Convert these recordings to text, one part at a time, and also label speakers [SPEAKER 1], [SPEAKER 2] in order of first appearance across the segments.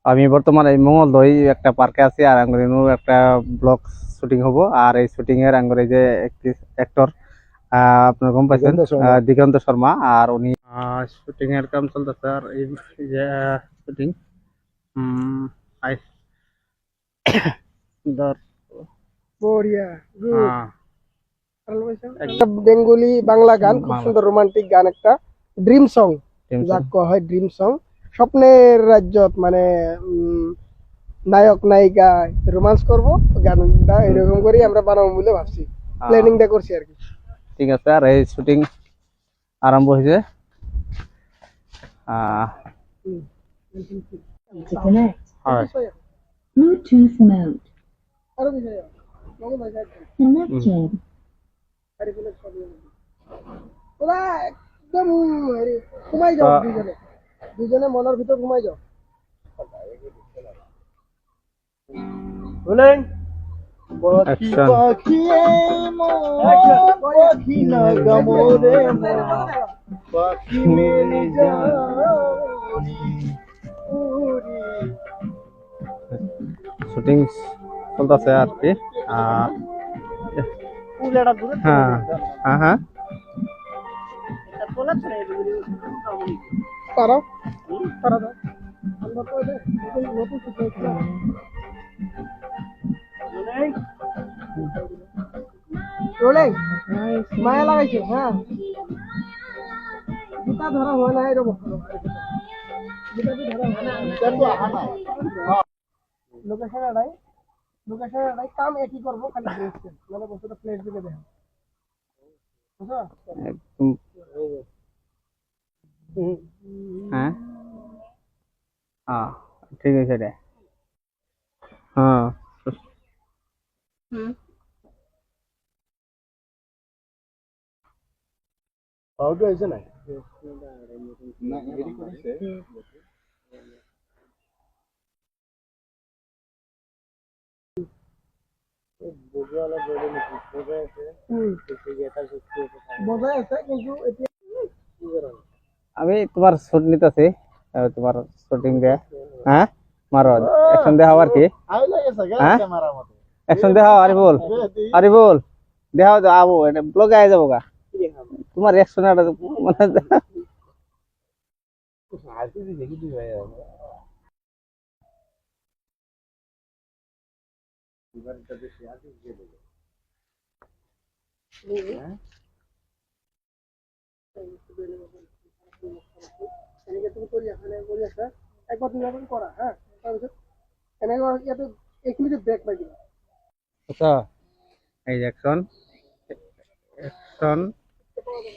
[SPEAKER 1] আমি বর্তমানে এই মঙ্গলদৈ একটা পার্কে আছি, আর আঙ্গুরিনু একটা ব্লগ শুটিং হবো। আর এই শুটিং এর আঙ্গুরি যে অ্যাক্টর আপনার গম পাইছেন, দিগন্ত শর্মা। আর উনি শুটিং এর কাম চলতেছে। আর এই যে শুটিং আই সুন্দর
[SPEAKER 2] বড়িয়া গুড।
[SPEAKER 1] একদম
[SPEAKER 2] বেঙ্গলি বাংলা গান, খুব সুন্দর রোমান্টিক গান, একটা ড্রিম সং, যাক কয়া হয় ড্রিম সং। স্বপ্নের রাজ্যত মানে নায়ক নায়িকা রোমান্স করব, গানটা এরকম করে আমরা বানাবো বলে ভাবছি, প্ল্যানিংটা করছি আর কি।
[SPEAKER 1] ঠিক আছে। আর এই শুটিং আরম্ভ হয়েছে।
[SPEAKER 3] To connect.
[SPEAKER 1] হয়
[SPEAKER 3] Bluetooth mode.
[SPEAKER 2] আরো বিষয়
[SPEAKER 3] Connected.
[SPEAKER 2] ওরা একদম ঘুমাই যাও, দুজনে দুজনে মনের ভিতর ঘুমাই যাও। বলেন
[SPEAKER 1] অ্যাকশন।
[SPEAKER 2] পাখি পাখি না গমরে পাখি মেরি জানি উড়ি।
[SPEAKER 1] শুটিং চলতেছে আর কি। হ্যাঁ হ্যাঁ হ্যাঁ
[SPEAKER 2] পারো পারো দাও। আমরা তো নতুন শিখেছি। রোলিং মায়া লাগাইছে। হ্যাঁ, জুতা ধরা হয় না এরকম। লোকেশন এটাই কাম একই করবো, খালি ড্রেস চেঞ্জ, মানে বস্তুটা প্লেট দিকে দেখ।
[SPEAKER 1] একদম। হ্যাঁ হ্যাঁ ঠিক আছে রে। হ্যাঁ
[SPEAKER 2] আউটডোর হয়েছে না? বজায় আছে কিন্তু এতিয়া
[SPEAKER 1] আমি তোমার শুট নিতেছি, তোমার শুটিং দিয়ে। হ্যাঁ মারো অ্যাকশন দেখাও আর কি। হ্যাঁ অ্যাকশন দেখাও আরিফুল, আরিফুল দেখাও তো আবু, এটা ব্লগে আই যাবো গা তোমার অ্যাকশন। মানে
[SPEAKER 2] এনেকে তুমি কৰি আছা, এনেকে কৰি আছা, একবাৰ দুবাৰ কৰা। হ্যাঁ, তাৰপিছত এনেকে ইয়াতে এইখিনিতে ব্ৰেক মাৰি দিবা।
[SPEAKER 1] আচ্ছা এই অ্যাকশন অ্যাকশন।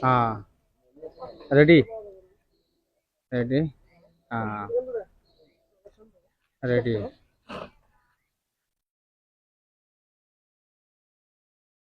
[SPEAKER 1] হ্যাঁ রেডি রেডি। হ্যাঁ রেডি।